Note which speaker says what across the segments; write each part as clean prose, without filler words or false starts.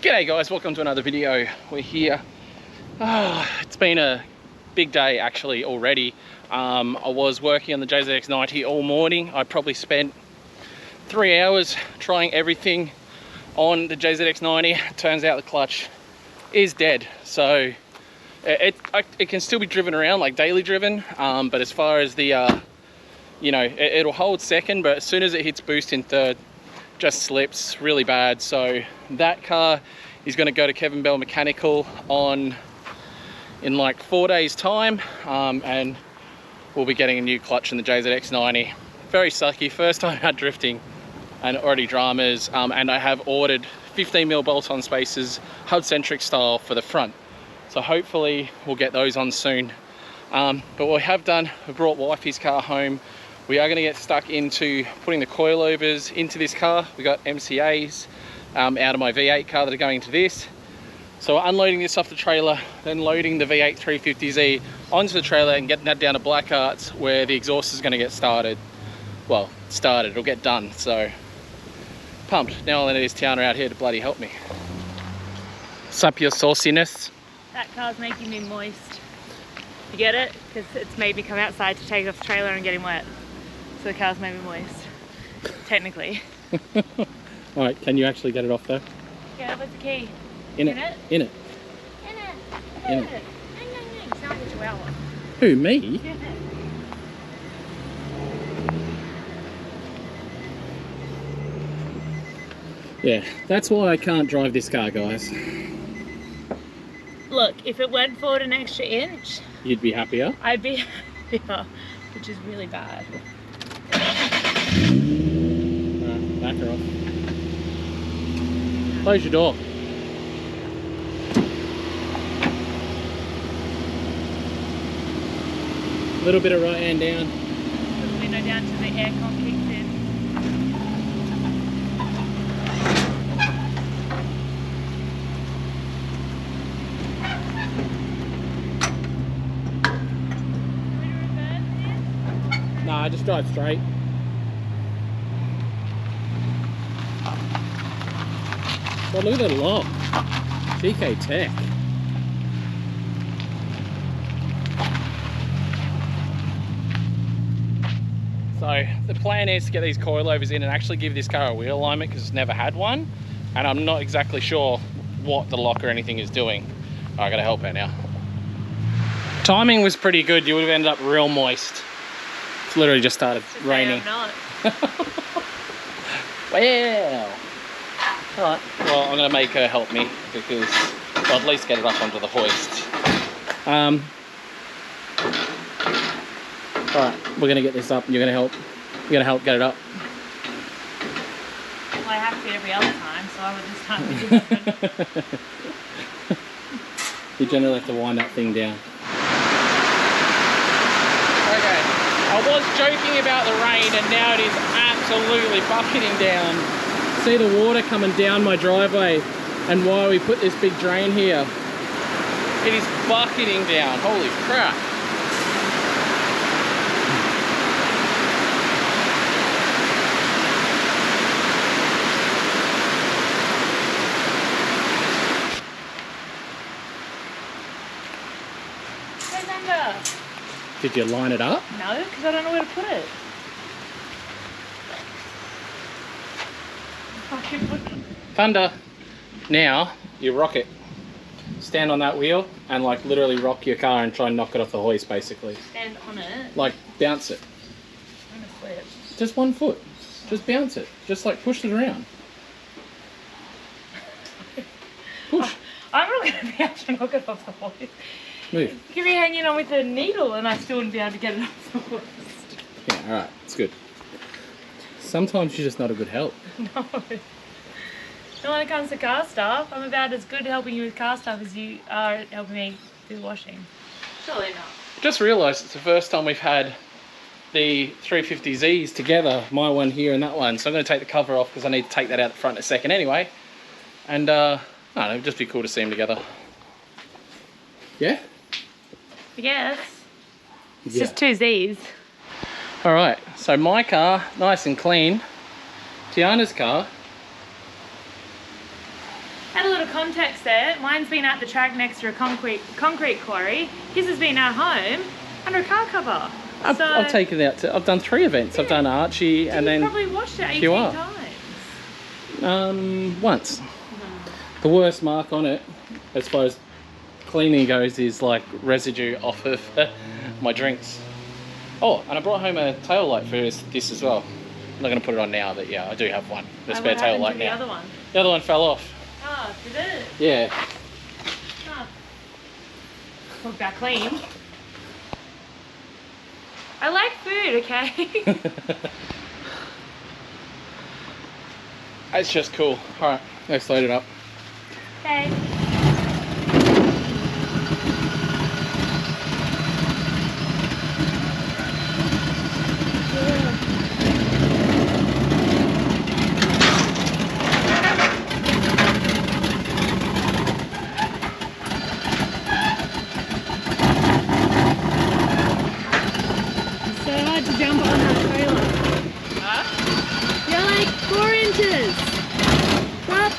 Speaker 1: G'day guys, welcome to another video. We're here. It's been a big day actually already. I was working on the JZX90 all morning. I probably spent 3 hours trying everything on the JZX90. Turns out the clutch is dead. So it can still be driven around, like daily driven. But as far as the, it'll hold second, but as soon as it hits boost in third, just slips really bad. So that car is going to go to Kevin Bell Mechanical in like 4 days time, and we'll be getting a new clutch in the JZX90. Very sucky, first time out drifting and already dramas. And I have ordered 15mm bolt-on spacers, HUD-centric style, for the front. So hopefully we'll get those on soon. But what we have done, we brought wifey's car home. We are going to get stuck into putting the coilovers into this car. We got MCAs out of my V8 car that are going into this. So we're unloading this off the trailer, then loading the V8 350Z onto the trailer and getting that down to Black Arts, where the exhaust is going to get started. Well, it'll get done. So pumped. Now all I need is Tiana out here to bloody help me. Sup your sauciness?
Speaker 2: That car's making me moist. You get it? Because it's made me come outside to take it off the trailer and get him wet. So the car's made me moist. Technically.
Speaker 1: Alright, can you actually get it off though?
Speaker 2: Yeah, where's the key?
Speaker 1: In it.
Speaker 2: In it. Sound like a chihuahua.
Speaker 1: Who, me?
Speaker 2: Yeah.
Speaker 1: Yeah, that's why I can't drive this car, guys.
Speaker 2: Look, if it went forward an extra inch,
Speaker 1: You'd be happier?
Speaker 2: I'd be happier, which is really bad.
Speaker 1: Alright, back her off. Close your door. A little bit of right hand down.
Speaker 2: Put the window down till the aircon kicks in.
Speaker 1: Nah, just drive straight. Oh, look at the lock. GK Tech. So the plan is to get these coilovers in and actually give this car a wheel alignment, because it's never had one, and I'm not exactly sure what the lock or anything is doing. I gotta help her now. Timing was pretty good. You would have ended up real moist. It's literally just started raining. Well. Alright, well, I'm going to make her help me, because I'll at least get it up onto the hoist. Alright, we're going to get this up and you're going to help. You're going to help get it up.
Speaker 2: Well, I have to every other time, so I would just start with different.
Speaker 1: You generally have to wind that thing down. Okay, I was joking about the rain and now it is absolutely bucketing down. See the water coming down my driveway, and why we put this big drain here. It is bucketing down, holy crap.
Speaker 2: Where's under?
Speaker 1: Did you line it up?
Speaker 2: No, because I don't know where to put it.
Speaker 1: Thunder. Now you rock it. Stand on that wheel and like literally rock your car and try and knock it off the hoist, basically.
Speaker 2: Stand on it.
Speaker 1: Like bounce it.
Speaker 2: I'm gonna flip.
Speaker 1: Just 1 foot. Just bounce it. Just like push it around. Push.
Speaker 2: I'm not gonna be able to knock it off the hoist.
Speaker 1: Move.
Speaker 2: You could be hanging on with a needle and I still wouldn't be able to get it off the hoist.
Speaker 1: Yeah, alright, it's good. Sometimes you're just not a good help.
Speaker 2: No. Not when it comes to car stuff. I'm about as good at helping you with car stuff as you are at helping me do washing. Surely not.
Speaker 1: Just realised it's the first time we've had the 350Zs together, my one here and that one. So I'm going to take the cover off because I need to take that out the front in a second anyway. And I don't know, it'd just be cool to see them together. Yeah?
Speaker 2: I guess. It's just two Zs.
Speaker 1: Alright, so my car, nice and clean. Tiana's car.
Speaker 2: Add a little context there. Mine's been at the track next to a concrete quarry. His has been at home under a car cover.
Speaker 1: I've taken it out I've done 3 events. Yeah. I've done Archie and then
Speaker 2: probably washed it 18 times.
Speaker 1: Once. The worst mark on it, as far as cleaning goes, is like residue off of my drinks. Oh, and I brought home a tail light for this as well. I'm not going to put it on now, but yeah, I do have one. The spare tail light now.
Speaker 2: The other one?
Speaker 1: The other one fell off.
Speaker 2: Oh, did it?
Speaker 1: Yeah.
Speaker 2: Oh. Talk about clean. I like food, okay?
Speaker 1: It's just cool. Alright, let's load it up.
Speaker 2: Okay.
Speaker 3: Jump on that trailer.
Speaker 1: Huh?
Speaker 3: You're like 4 inches. Up.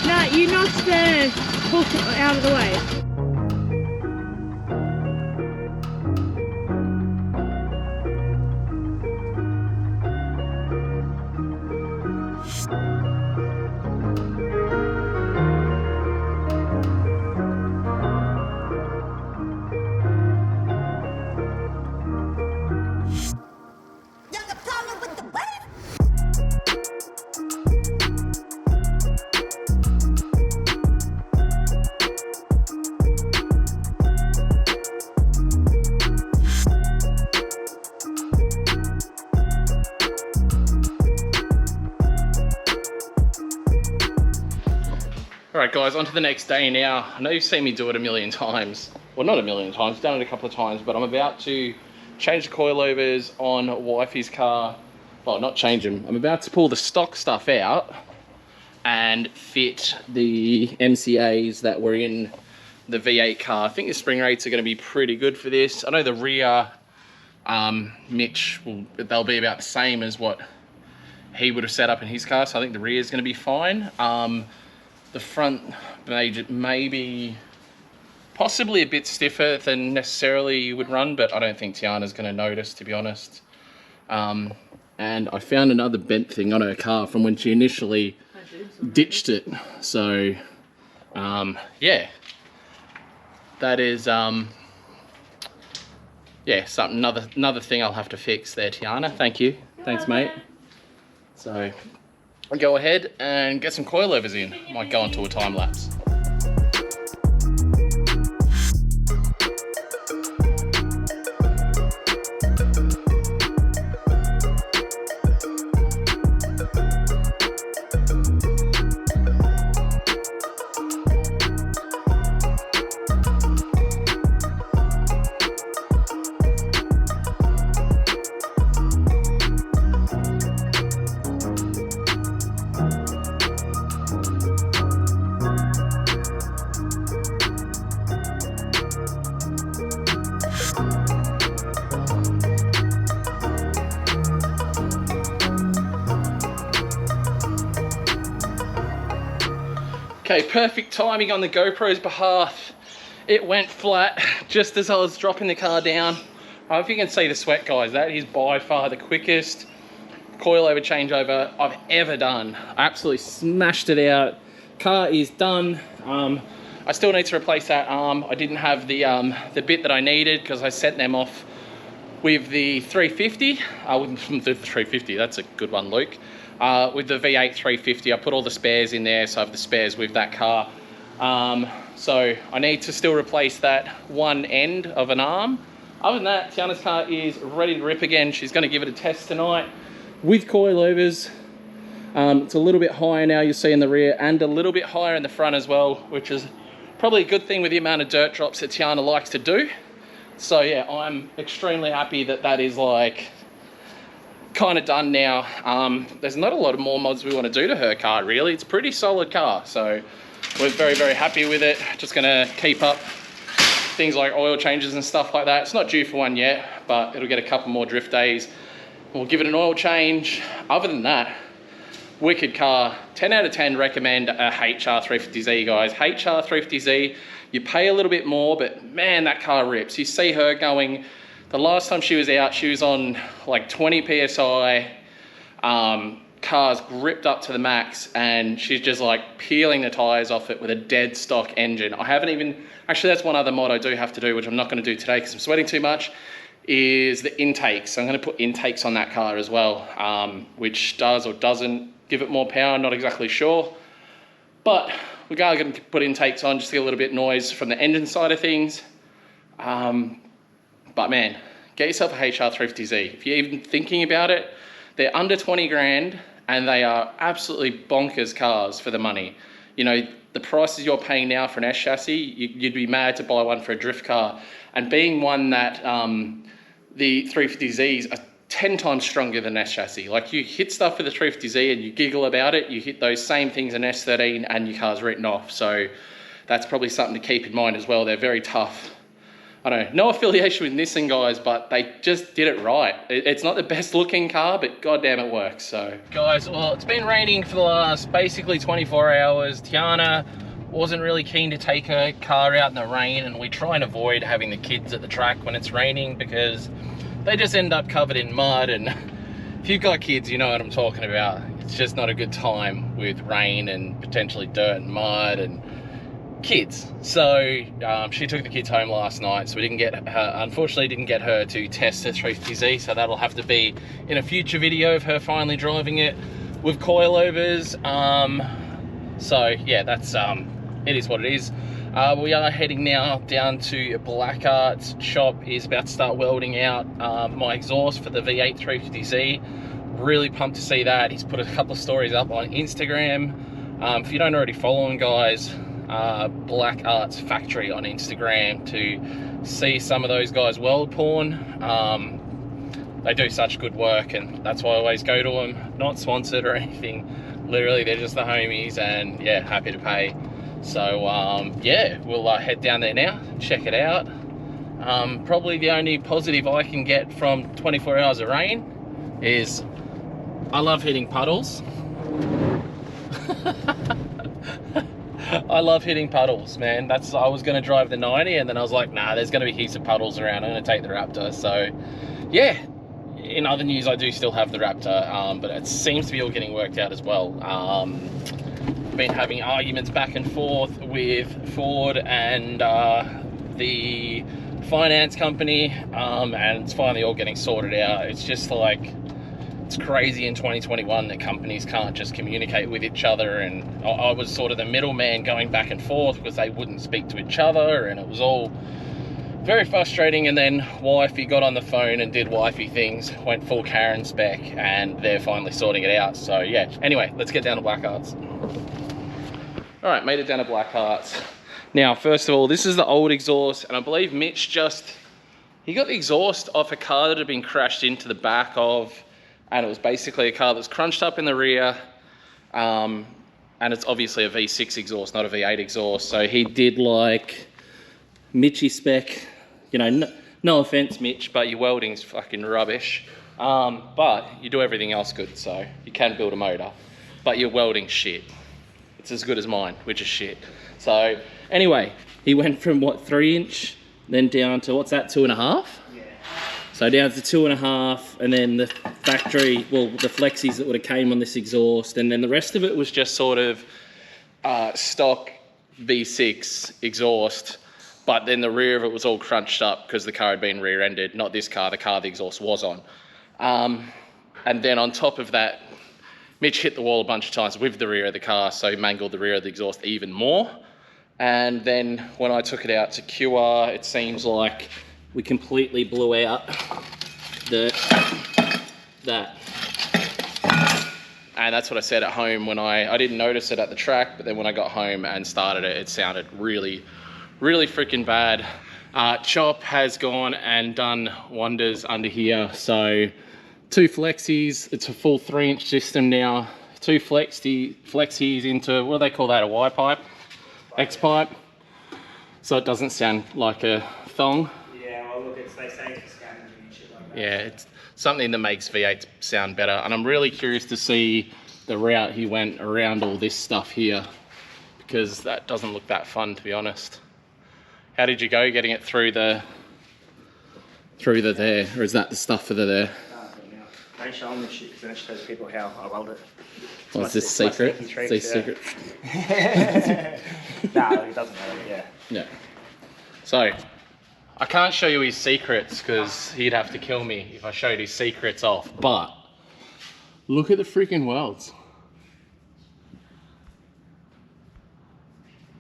Speaker 3: No, you knocked the hook out of the way.
Speaker 1: Alright guys, on to the next day now. I know you've seen me do it a million times. Well, not a million times, I've done it a couple of times, but I'm about to change the coilovers on wifey's car. Well, not change them. I'm about to pull the stock stuff out and fit the MCAs that were in the V8 car. I think the spring rates are going to be pretty good for this. I know the rear Mitch, they'll be about the same as what he would have set up in his car, so I think the rear is going to be fine. The front maybe possibly a bit stiffer than necessarily you would run, but I don't think Tiana's going to notice, to be honest. And I found another bent thing on her car from when she initially ditched it. So yeah, that is yeah, something, another thing I'll have to fix there, Tiana. Thank you. Thanks, mate. So I'll go ahead and get some coilovers in. Might go into a time lapse. Okay, perfect timing on the GoPro's behalf. It went flat just as I was dropping the car down. I don't know if you can see the sweat, guys. That is by far the quickest coilover changeover I've ever done. I absolutely smashed it out. Car is done. I still need to replace that arm. I didn't have the bit that I needed because I sent them off with the 350. From the 350, that's a good one, Luke. With the V8 350, I put all the spares in there, so I have the spares with that car. So I need to still replace that one end of an arm. Other than that, Tiana's car is ready to rip again. She's going to give it a test tonight with coilovers. It's a little bit higher now, you'll see in the rear, and a little bit higher in the front as well, which is probably a good thing with the amount of dirt drops that Tiana likes to do. So yeah, I'm extremely happy that that is like kind of done now. There's not a lot of more mods we want to do to her car, really. It's a pretty solid car, so we're very, very happy with it. Just gonna keep up things like oil changes and stuff like that. It's not due for one yet, but it'll get a couple more drift days. We'll give it an oil change. Other than that, Wicked car. 10 out of 10 recommend a HR350Z, guys. HR350Z, you pay a little bit more, but man, that car rips. You see her going, the last time she was out, she was on like 20 PSI, car's gripped up to the max, and she's just like peeling the tires off it with a dead stock engine. I haven't even, actually that's one other mod I do have to do, which I'm not gonna do today because I'm sweating too much, is the intakes. I'm gonna put intakes on that car as well, which does or doesn't give it more power, not exactly sure. But we're going to put intakes on just to get a little bit noise from the engine side of things. But man, get yourself a HR350Z. If you're even thinking about it, they're under 20 grand and they are absolutely bonkers cars for the money. You know, the prices you're paying now for an S chassis, you'd be mad to buy one for a drift car. And being one that the 350Zs are 10 times stronger than S chassis. Like, you hit stuff with the 350Z and you giggle about it, you hit those same things in S13 and your car's written off. So that's probably something to keep in mind as well. They're very tough. I don't know, no affiliation with Nissan, guys, but they just did it right. It's not the best looking car, but goddamn it works. So guys, well, it's been raining for the last basically 24 hours. Tiana wasn't really keen to take her car out in the rain, and we try and avoid having the kids at the track when it's raining because they just end up covered in mud. And if you've got kids, you know what I'm talking about. It's just not a good time with rain and potentially dirt and mud and kids. So she took the kids home last night, so we didn't get her, unfortunately didn't get her to test the 350Z, so that'll have to be in a future video of her finally driving it with coilovers. So yeah, that's it is what it is. We are heading now down to Blackart's. Shop is about to start welding out my exhaust for the V8 350Z. Really pumped to see that. He's put a couple of stories up on Instagram. If you don't already follow him, guys, Blackart's Factory on Instagram to see some of those guys weld porn. They do such good work, and that's why I always go to them. Not sponsored or anything, literally they're just the homies, and yeah, happy to pay. So yeah, we'll head down there now, check it out. Probably the only positive I can get from 24 hours of rain is I love hitting puddles. I love hitting puddles, man. I was gonna drive the 90 and then I was like, nah, there's gonna be heaps of puddles around. I'm gonna take the Raptor. So yeah, in other news, I do still have the Raptor, but it seems to be all getting worked out as well. Been having arguments back and forth with Ford and the finance company, and it's finally all getting sorted out. It's just like, it's crazy in 2021 that companies can't just communicate with each other, and I was sort of the middleman going back and forth because they wouldn't speak to each other, and it was all very frustrating. And then wifey got on the phone and did wifey things, went full Karen spec, and they're finally sorting it out. So yeah, anyway, let's get down to Blackart's. All right, made it down to Blackart's. Now, first of all, this is the old exhaust, and I believe Mitch he got the exhaust off a car that had been crashed into the back of, and it was basically a car that's crunched up in the rear, and it's obviously a V6 exhaust, not a V8 exhaust. So he did like Mitchy spec, you know, no offense, Mitch, but your welding's fucking rubbish. But you do everything else good, so you can build a motor, but your welding's shit. It's as good as mine, which is shit. So anyway, he went from what, 3-inch, then down to, what's that, 2.5? Yeah. So down to 2.5, and then the factory, well, the flexies that would have came on this exhaust, and then the rest of it was just sort of stock V6 exhaust, but then the rear of it was all crunched up because the car had been rear-ended. Not this car, the car the exhaust was on. And then on top of that, Mitch hit the wall a bunch of times with the rear of the car, so he mangled the rear of the exhaust even more. And then when I took it out to QR, it seems like we completely blew out that. And that's what I said at home when I didn't notice it at the track, but then when I got home and started it, it sounded really, really freaking bad. Chop has gone and done wonders under here. So 2 flexies, it's a full 3-inch system now. 2 flexies into, what do they call that, a Y pipe? X pipe. So it doesn't sound like a thong.
Speaker 4: Yeah, well look, they say it's scavenging and shit like that.
Speaker 1: Yeah, it's something that makes V8 sound better. And I'm really curious to see the route he went around all this stuff here, because that doesn't look that fun, to be honest. How did you go getting it through the there, or is that the stuff for the there?
Speaker 4: Don't show them this shit because then it shows people how I weld it.
Speaker 1: What's this secret? It's secret.
Speaker 4: No, it doesn't matter, yeah.
Speaker 1: Yeah. So, I can't show you his secrets because he'd have to kill me if I showed his secrets off, but look at the freaking welds.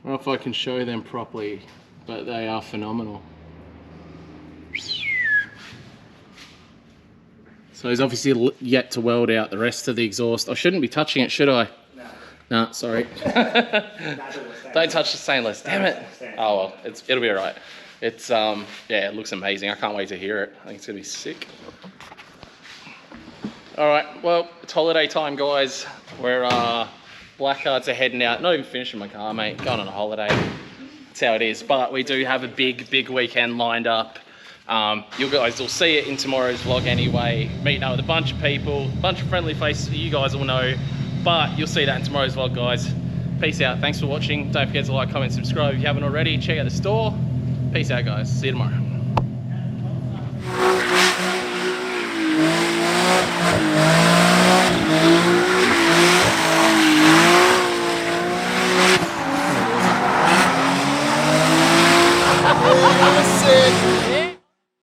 Speaker 1: I don't know if I can show them properly, but they are phenomenal. So he's obviously yet to weld out the rest of the exhaust. I shouldn't be touching it, should I?
Speaker 4: No.
Speaker 1: Nah, sorry. Don't touch the stainless, damn it. Oh well, it'll be alright. It's yeah, it looks amazing. I can't wait to hear it. I think it's gonna be sick. Alright, well, it's holiday time, guys. We're Blackguards are heading out. Not even finishing my car, mate. Going on a holiday. That's how it is. But we do have a big weekend lined up. You guys will see it in tomorrow's vlog anyway. Meeting up with a bunch of people, a bunch of friendly faces that you guys will know. But you'll see that in tomorrow's vlog, guys. Peace out. Thanks for watching. Don't forget to like, comment, subscribe if you haven't already. Check out the store. Peace out, guys. See you tomorrow.